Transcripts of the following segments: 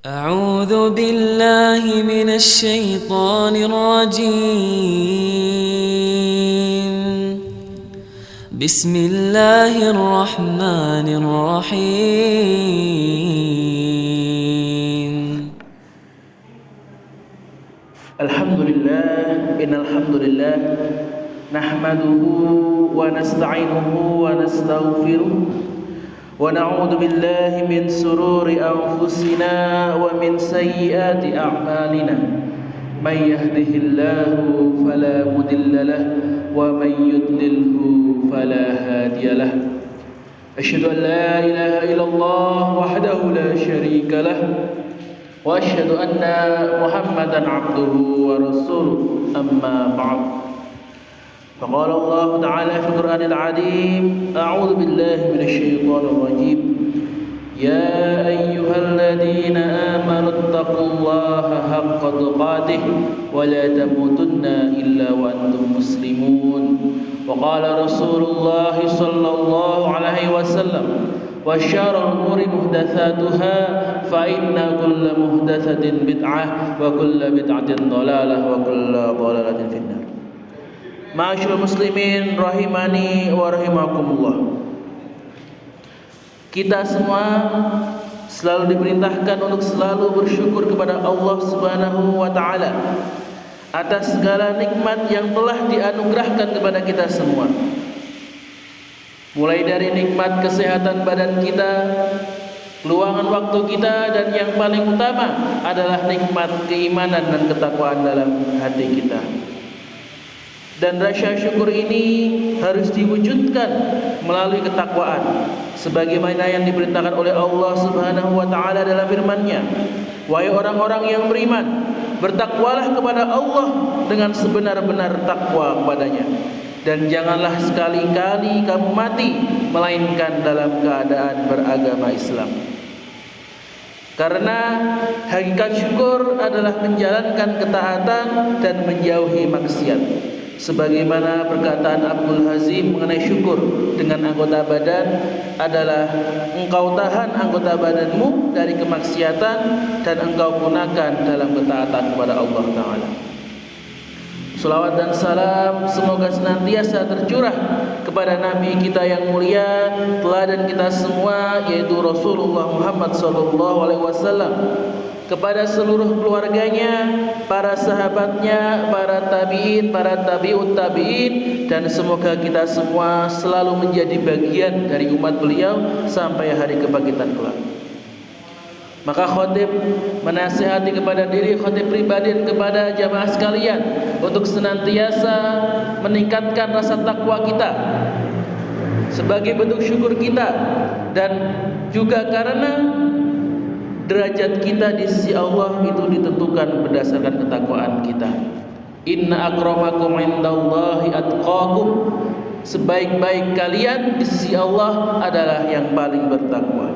أعوذ بالله من الشيطان الرجيم. بسم الله الرحمن الرحيم. الحمد لله إن الحمد لله نحمده ونستعينه ونستغفره ونعوذ بالله من سرور أنفسنا ومن سيئات أعمالنا من يهده الله فلا مضل له ومن يضلله فلا هادي له أشهد أن لا إله إلا الله وحده لا شريك له وأشهد أن محمدا عبده ورسوله أما بعد فقال الله تعالى في القرآن العظيم أعوذ بالله من الشيطان الرجيم يا أيها الذين آمنوا اتقوا الله حق تقاته ولا تموتن إلا وأنتم مسلمون وقال رسول الله صلى الله عليه وسلم وشر الأمور محدثاتها فإن كل محدثة بدعة وكل بدعة ضلالة وكل ضلالة في النار. Ma'asyiral muslimin rahimani wa rahimakumullah. Kita semua selalu diperintahkan untuk selalu bersyukur kepada Allah Subhanahu wa taala atas segala nikmat yang telah dianugerahkan kepada kita semua. Mulai dari nikmat kesehatan badan kita, luangan waktu kita, dan yang paling utama adalah nikmat keimanan dan ketakwaan dalam hati kita. Dan rasa syukur ini harus diwujudkan melalui ketakwaan sebagaimana yang diperintahkan oleh Allah Subhanahu wa taala dalam firman-Nya, wahai orang-orang yang beriman, bertakwalah kepada Allah dengan sebenar-benar takwa kepadanya, dan janganlah sekali-kali kamu mati melainkan dalam keadaan beragama Islam. Karena hakikat syukur adalah menjalankan ketaatan dan menjauhi maksiat. Sebagaimana perkataan Abdul Hazim mengenai syukur dengan anggota badan adalah engkau tahan anggota badanmu dari kemaksiatan dan engkau gunakan dalam ketaatan kepada Allah Ta'ala. Salawat dan salam semoga senantiasa tercurah kepada Nabi kita yang mulia, teladan kita semua, yaitu Rasulullah Muhammad SAW, kepada seluruh keluarganya, para sahabatnya, para tabi'in, para tabi'ut tabi'in, dan semoga kita semua selalu menjadi bagian dari umat beliau sampai hari kebangkitan kelak. Maka khatib menasihati kepada diri khatib pribadi dan kepada jamaah sekalian untuk senantiasa meningkatkan rasa takwa kita sebagai bentuk syukur kita, dan juga karena derajat kita di sisi Allah itu ditentukan berdasarkan ketakwaan kita. Inna akramakum indallahi atqakum. Sebaik-baik kalian di sisi Allah adalah yang paling bertakwa.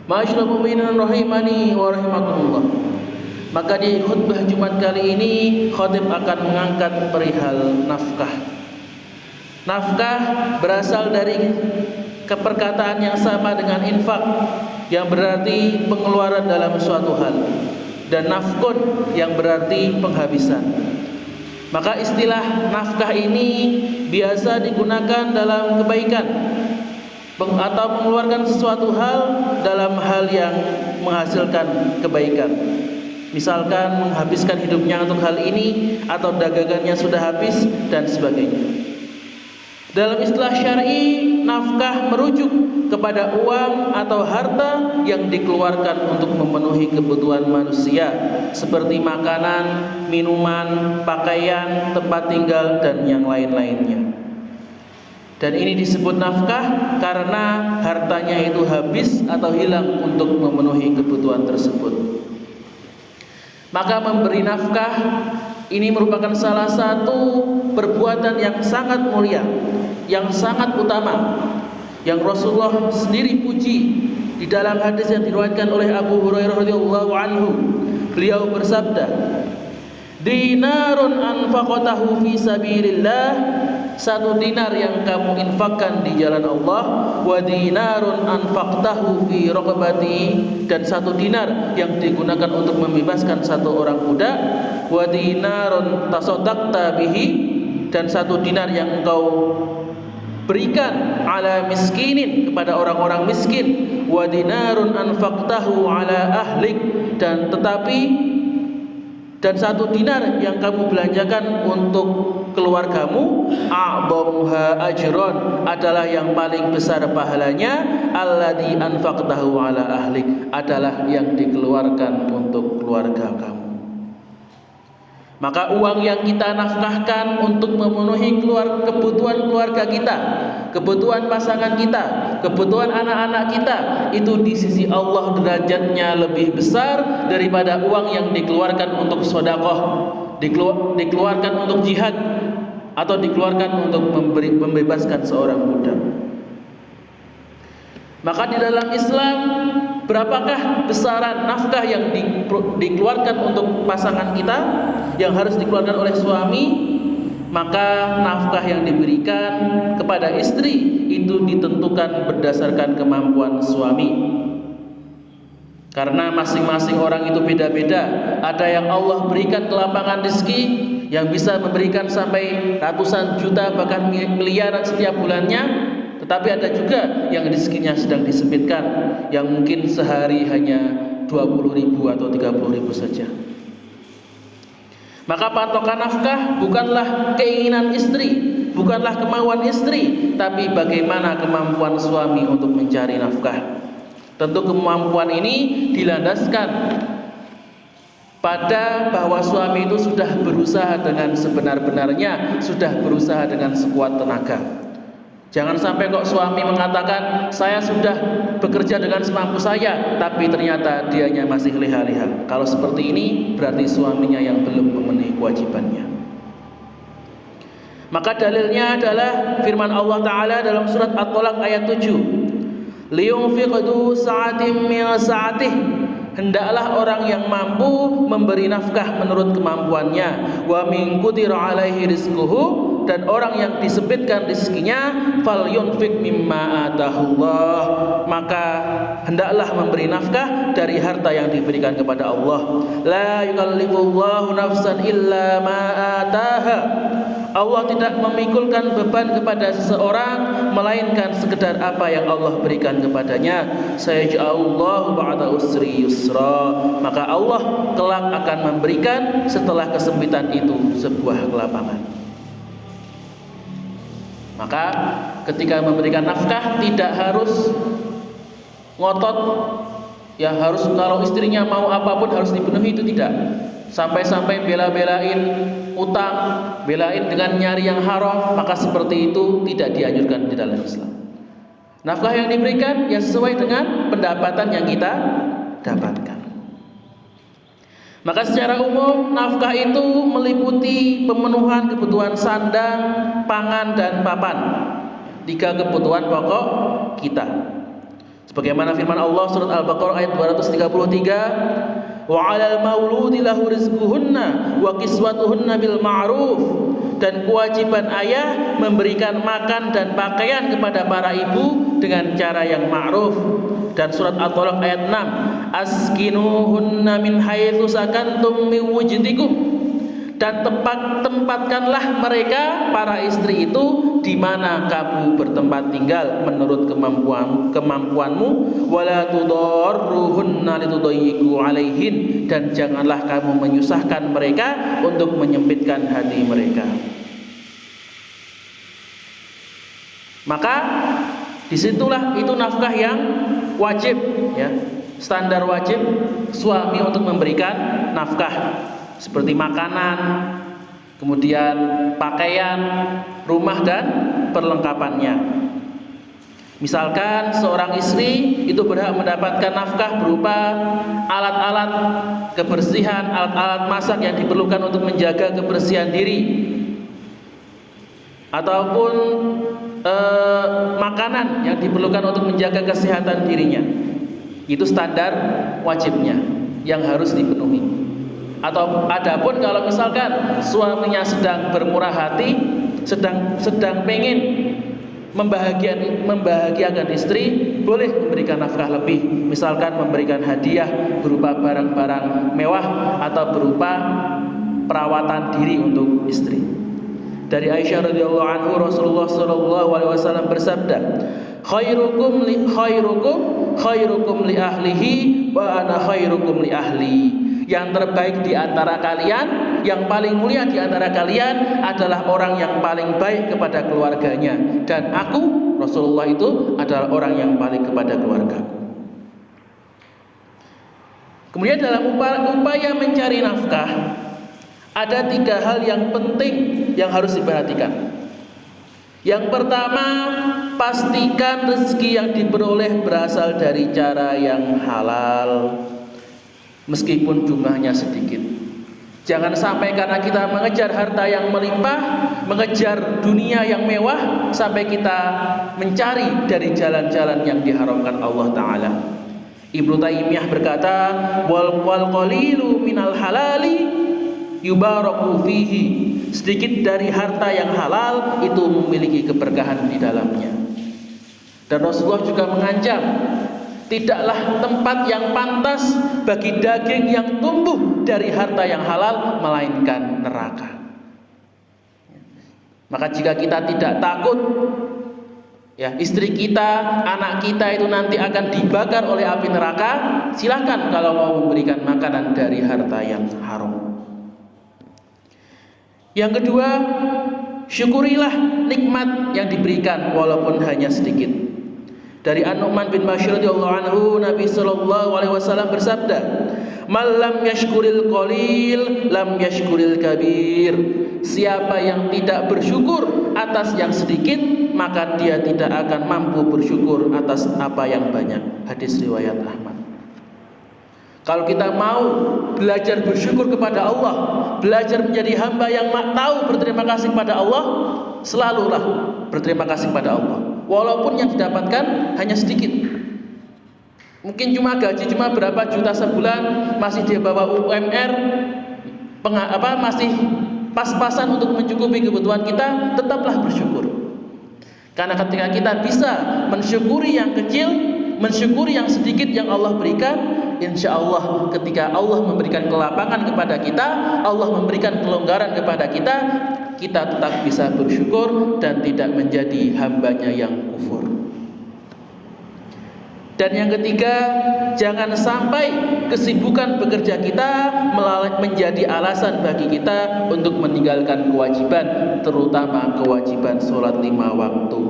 Ma'asyiral mu'minin rahimani wa rahimakumullah. Maka di khutbah Jumat kali ini khatib akan mengangkat perihal nafkah. Nafkah berasal dari keperkataan yang sama dengan infak, yang berarti pengeluaran dalam suatu hal, dan nafkun yang berarti penghabisan. Maka istilah nafkah ini biasa digunakan dalam kebaikan atau mengeluarkan sesuatu hal dalam hal yang menghasilkan kebaikan. Misalkan menghabiskan hidupnya untuk hal ini, atau dagangannya sudah habis, dan sebagainya. Dalam istilah syar'i, nafkah merujuk kepada uang atau harta yang dikeluarkan untuk memenuhi kebutuhan manusia seperti makanan, minuman, pakaian, tempat tinggal, dan yang lain-lainnya. Dan ini disebut nafkah karena hartanya itu habis atau hilang untuk memenuhi kebutuhan tersebut. Maka memberi nafkah ini merupakan salah satu perbuatan yang sangat mulia, yang sangat utama, yang Rasulullah sendiri puji di dalam hadis yang diriwayatkan oleh Abu Hurairah radhiyallahu anhu. Beliau bersabda, "Dinarun anfaqatahu fi sabilillah 1 dinar yang kamu infakkan di jalan Allah, wa dinarun anfaqtahu fi raqabati, dan 1 dinar yang digunakan untuk membebaskan 1 orang budak, wa dinarun tasaddaqta bihi, dan 1 dinar yang engkau berikan ala miskinin kepada orang-orang miskin, wa dinarun anfaqtahu ala ahlik, dan 1 dinar yang kamu belanjakan untuk keluargamu, a'dhamuha ajron, adalah yang paling besar pahalanya, alladzi anfaqtahu ala ahlik, adalah yang dikeluarkan untuk keluarga kamu. Maka uang yang kita nafkahkan untuk memenuhi kebutuhan keluarga kita, kebutuhan pasangan kita, kebutuhan anak-anak kita, itu di sisi Allah derajatnya lebih besar daripada uang yang dikeluarkan untuk sedekah, dikeluarkan untuk jihad, atau dikeluarkan untuk membebaskan seorang budak. Maka di dalam Islam, berapakah besaran nafkah yang dikeluarkan untuk pasangan kita, yang harus dikeluarkan oleh suami? Maka nafkah yang diberikan kepada istri itu ditentukan berdasarkan kemampuan suami. Karena masing-masing orang itu beda-beda. Ada yang Allah berikan kelapangan rezeki, yang bisa memberikan sampai ratusan juta bahkan miliaran setiap bulannya. Tetapi ada juga yang rezekinya sedang disempitkan, yang mungkin sehari hanya 20.000 atau 30.000 saja. Maka patokan nafkah bukanlah keinginan istri, bukanlah kemauan istri, tapi bagaimana kemampuan suami untuk mencari nafkah. Tentu kemampuan ini dilandaskan pada bahwa suami itu sudah berusaha dengan sebenar-benarnya, sudah berusaha dengan sekuat tenaga. Jangan sampai kok suami mengatakan saya sudah bekerja dengan semampu saya, tapi ternyata dianya masih leha-leha. Kalau seperti ini berarti suaminya yang belum memenuhi kewajibannya. Maka dalilnya adalah firman Allah Ta'ala dalam surat At-Tolaq ayat 7. Liyunfiqdu sa'atim min sa'atih, hendaklah orang yang mampu memberi nafkah menurut kemampuannya. Wa min qudira alaihi rizquhu, dan orang yang disempitkan rezekinya, falyunfiq mimma atahullah, maka hendaklah memberi nafkah dari harta yang diberikan kepada Allah. La yukallifullahu nafsan illa ma ataha, Allah tidak memikulkan beban kepada seseorang melainkan sekedar apa yang Allah berikan kepadanya. Sayaj'alullahu ba'da usri yusra, maka Allah kelak akan memberikan setelah kesempitan itu sebuah kelapangan. Maka ketika memberikan nafkah tidak harus ngotot, ya harus kalau istrinya mau apapun harus dipenuhi, itu tidak. Sampai-sampai bela-belain utang, belain dengan nyari yang haram, maka seperti itu tidak dianjurkan di dalam Islam. Nafkah yang diberikan ya sesuai dengan pendapatan yang kita dapatkan. Maka secara umum nafkah itu meliputi pemenuhan kebutuhan sandang, pangan, dan papan. 3 kebutuhan pokok kita. Sebagaimana firman Allah surat Al-Baqarah ayat 233, wa 'alal mauludi lahu rizquhunna wa kiswatuhunna bil ma'ruf, dan kewajiban ayah memberikan makan dan pakaian kepada para ibu dengan cara yang ma'ruf. Dan surat At-Tolaq ayat 6, askinuhunna min haitsu sakantum min wujdikum, dan tempatkanlah mereka para istri itu di mana kamu bertempat tinggal menurut kemampuanmu, wala tudarruhunna litudayyiqu alaihin, dan janganlah kamu menyusahkan mereka untuk menyempitkan hati mereka. Maka disitulah itu nafkah yang wajib, ya, standar wajib suami untuk memberikan nafkah, seperti makanan, kemudian pakaian, rumah, dan perlengkapannya. Misalkan seorang istri itu berhak mendapatkan nafkah berupa alat-alat kebersihan, alat-alat masak yang diperlukan untuk menjaga kebersihan diri, ataupun makanan yang diperlukan untuk menjaga kesehatan dirinya. Itu standar wajibnya yang harus dipenuhi. Atau adapun kalau misalkan suaminya sedang bermurah hati, sedang pengen membahagiakan istri, boleh memberikan nafkah lebih. Misalkan memberikan hadiah berupa barang-barang mewah atau berupa perawatan diri untuk istri. Dari Aisyah radhiyallahu anhu, Rasulullah sallallahu alaihi wasallam bersabda, khairukum li ahlihi wa ana khairukum li ahli. Yang terbaik di antara kalian, yang paling mulia di antara kalian adalah orang yang paling baik kepada keluarganya, dan aku Rasulullah itu adalah orang yang paling kepada keluargaku. Kemudian dalam upaya mencari nafkah, ada 3 hal yang penting yang harus diperhatikan. Yang pertama, pastikan rezeki yang diperoleh berasal dari cara yang halal, meskipun jumlahnya sedikit. Jangan sampai karena kita mengejar harta yang melimpah, mengejar dunia yang mewah, sampai kita mencari dari jalan-jalan yang diharamkan Allah Ta'ala. Ibnu Taimiyah berkata, wal qalilu minal halali yubaraku fihi. Sedikit dari harta yang halal itu memiliki keberkahan di dalamnya. Dan Rasulullah juga mengancam, tidaklah tempat yang pantas bagi daging yang tumbuh dari harta yang halal melainkan neraka. Maka jika kita tidak takut istri kita, anak kita itu nanti akan dibakar oleh api neraka, silakan kalau mau memberikan makanan dari harta yang haram. Yang kedua, syukurilah nikmat yang diberikan walaupun hanya sedikit. Dari An-Nu'man bin Bashir radhiyallahu anhu, Nabi sallallahu alaihi wasallam bersabda, "Man lam yashkuril qalil lam yashkuril kabir." Siapa yang tidak bersyukur atas yang sedikit, maka dia tidak akan mampu bersyukur atas apa yang banyak. Hadis riwayat Ahmad. Kalau kita mau belajar bersyukur kepada Allah, belajar menjadi hamba yang tahu berterima kasih pada Allah, selalulah berterima kasih pada Allah, walaupun yang didapatkan hanya sedikit. Mungkin cuma gaji cuma berapa juta sebulan, masih dia bawa UMR, masih pas-pasan untuk mencukupi kebutuhan kita, tetaplah bersyukur. Karena ketika kita bisa mensyukuri yang kecil, mensyukuri yang sedikit yang Allah berikan, insya Allah ketika Allah memberikan kelapangan kepada kita, Allah memberikan kelonggaran kepada kita, kita tetap bisa bersyukur dan tidak menjadi hambanya yang kufur. Dan yang ketiga, jangan sampai kesibukan bekerja kita menjadi alasan bagi kita untuk meninggalkan kewajiban, terutama kewajiban sholat 5 waktu.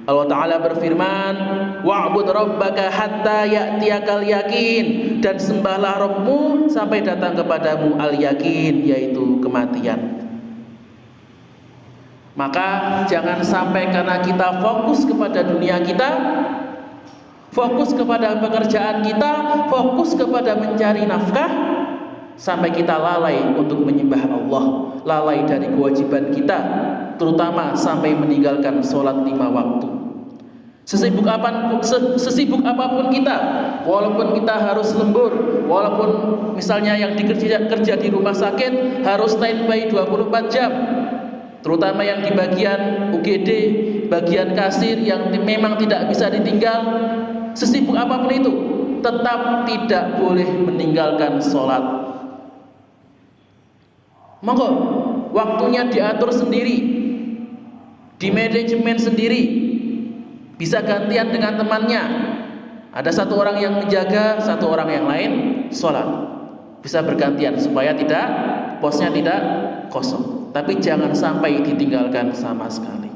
Allah Ta'ala berfirman, wa'bud rabbaka hatta ya'tiyakal yakin, dan sembahlah Rabbmu sampai datang kepadamu al-yakin, yaitu kematian. Maka jangan sampai karena kita fokus kepada dunia kita, fokus kepada pekerjaan kita, fokus kepada mencari nafkah, sampai kita lalai untuk menyembah Allah, lalai dari kewajiban kita, terutama sampai meninggalkan sholat 5 waktu. Sesibuk apapun kita, walaupun kita harus lembur, walaupun misalnya yang kerja di rumah sakit harus standby 24 jam, terutama yang di bagian UGD, bagian kasir yang memang tidak bisa ditinggal, sesibuk apapun itu, tetap tidak boleh meninggalkan sholat. Monggo, waktunya diatur sendiri, di manajemen sendiri, bisa gantian dengan temannya. Ada satu orang yang menjaga, satu orang yang lain sholat, bisa bergantian supaya posnya tidak kosong. Tapi jangan sampai ditinggalkan sama sekali.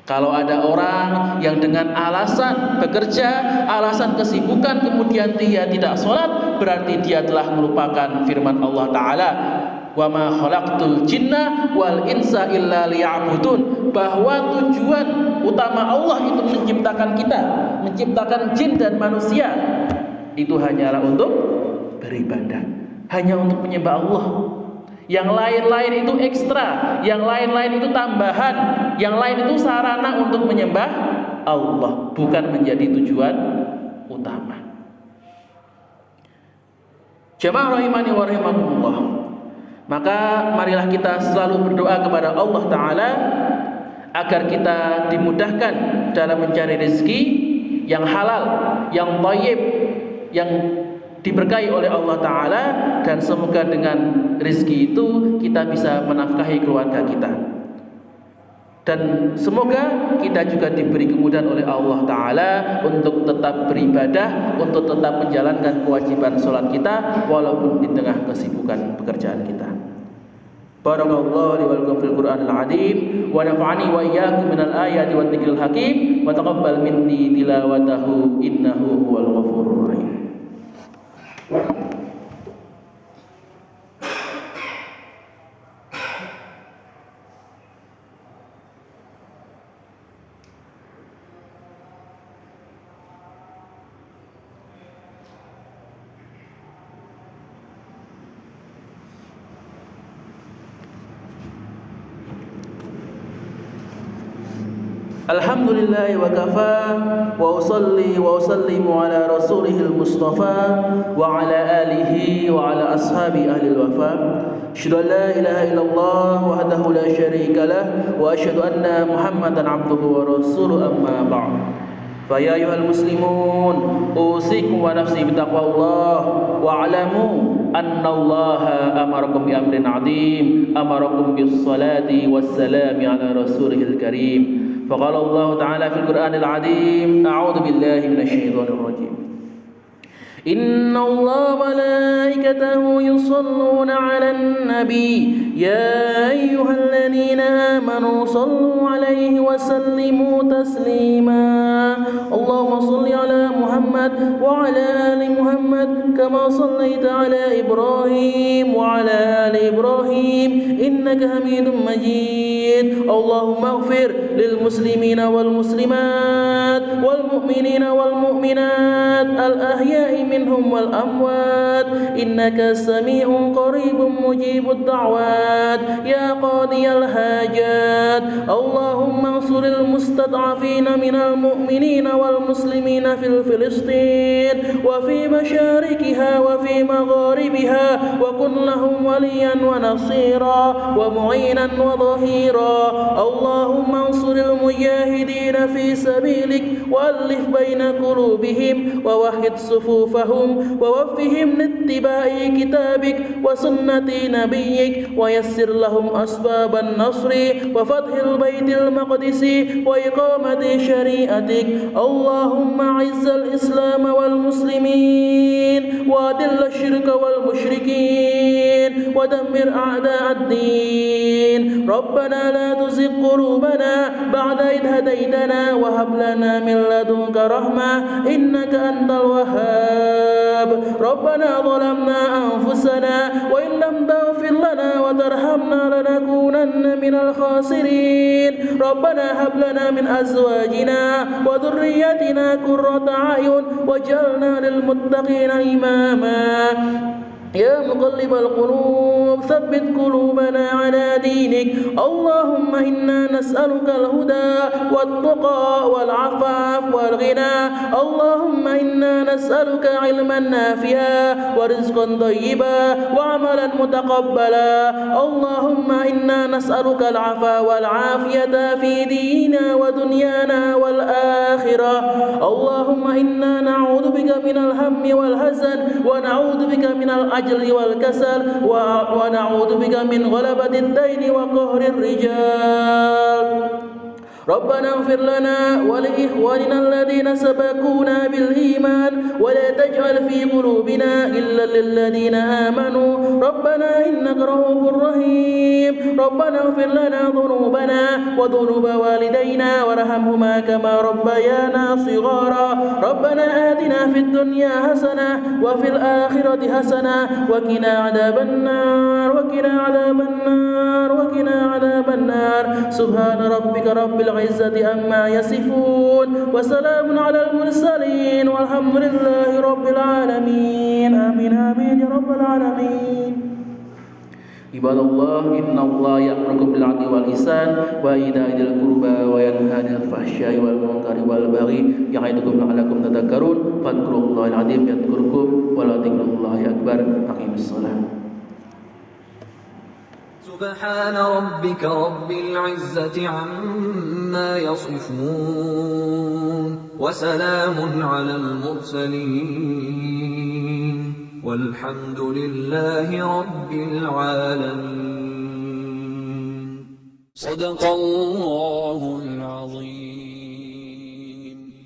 Kalau ada orang yang dengan alasan bekerja, alasan kesibukan, kemudian dia tidak sholat, berarti dia telah melupakan firman Allah Ta'ala, wa ma khalaqtul jinna wal insa illa liya'budun, bahwa tujuan utama Allah itu menciptakan kita, menciptakan jin dan manusia, itu hanyalah untuk beribadah, hanya untuk menyembah Allah. Yang lain-lain itu ekstra, yang lain-lain itu tambahan, yang lain itu sarana untuk menyembah Allah, bukan menjadi tujuan utama. Jamaah rahimani wa rahimakumullah. Maka marilah kita selalu berdoa kepada Allah Ta'ala agar kita dimudahkan dalam mencari rezeki yang halal, yang thayyib, yang diberkahi oleh Allah Ta'ala, dan semoga dengan rezeki itu kita bisa menafkahi keluarga kita, dan semoga kita juga diberi kemudahan oleh Allah Ta'ala untuk tetap beribadah, untuk tetap menjalankan kewajiban sholat kita walaupun di tengah kesibukan pekerjaan kita. Barakallahu li wa lakum fil Qur'anil azim wa nafa'ani wa iyyakum minal ayati wat dzikril hakim wa taqabbal minni tilawatahu innahu huwal ghafurur rahim. Alhamdulillah wa kafa wa usalli wa usallimu ala rasulihil mustafa wa ala alihi wa ala ashabi ahlil wafa. Asyhadu an la ilaha illallah wahdahu la syarika lah wa asyhadu anna Muhammadan abduhu wa rasuluhu amma ba'd. Fa ya ayyuhal muslimun usikum wa nafsi bitaqwallah wa alamu annallaha amarakum bi amrin 'adzim amarakum bis salati was salami ala rasulihil karim. فقال الله تعالى في القرآن العظيم أعوذ بالله من الشيطان الرجيم إن الله وملائكته يصلون على النبي يا أيها الذين آمنوا صلوا عليه وسلموا تسليما اللهم صل على محمد وعلى آل محمد كما صليت على إبراهيم وعلى آل إبراهيم إنك حميد مجيد اللهم اغفر للمسلمين والمسلمات والمؤمنين والمؤمنات الأحياء منهم والأموات إنك سميع قريب مجيب الدعوات يا قاضي الحاجات اللهم انصر المستضعفين من المؤمنين والمسلمين في فلسطين وفي مشارقها وفي مغاربها وكن لهم وليا ونصيرا ومعينا وظهيرا اللهم انصر المجاهدين في سبيلك وألف بين قلوبهم ووحد صفوفهم ووفهم لاتباع كتابك وسنة نبيك ويسر لهم أسباب النصر وفتح البيت المقدس وإقامة شريعتك اللهم أعز الإسلام والمسلمين وأذل الشرك والمشركين ودمر أعداء الدين ربنا لا تزغ قلوبنا بعد إذ هديتنا وهب لنا من لدنك رحمة إنك أنت الوهاب ربنا ظلمنا أنفسنا وإن لم تغفر لنا وترحمنا لنكونن من الخاسرين ربنا هب لنا من أزواجنا وذريتنا قرة أعين واجعلنا للمتقين إماما يا مقلب القلوب ثبت قلوبنا على دينك اللهم إنا نسألك الهدى والتقى والعفاف والغنى اللهم إنا نسألك علما نافعا ورزقا طيبا وعملا متقبلا اللهم إنا نسألك العفا والعافية في ديننا ودنيانا والآخرة اللهم إنا نعوذ بك من الهم والحزن ونعوذ بك من العجز والكسل ونعوذ بك من غلبة الدين وقهر الرجال ربنا اغفر لنا ولإخواننا الذين سبقونا بالإيمان ولا تجعل في قلوبنا إلا للذين آمنوا ربنا إنك رؤوف رحيم ربنا اغفر لنا ذنوبنا وذنوب والدينا وارحمهما كما ربيانا صغارا ربنا آتنا في الدنيا حسنة وفي الآخرة حسنة وقنا عذاب النار وقنا عذاب النار وقنا عذاب النار سبحان ربك رب العزة عما يصفون وسلام على المرسلين والحمد لله رب العالمين آمين آمين يا رب العالمين عباد الله إن الله يأمركم بالعدل والإحسان وإيتاء ذي القربى وينهى عن الفحشاء والمنكر والبغي يعظكم لعلكم تذكرون فاذكروا الله العظيم يذكركم ولذكر الله أكبر أقيموا الصلاة سبحان ربك رب العزة عما يصفون وسلام على المرسلين والحمد لله رب العالمين. صدق الله العظيم.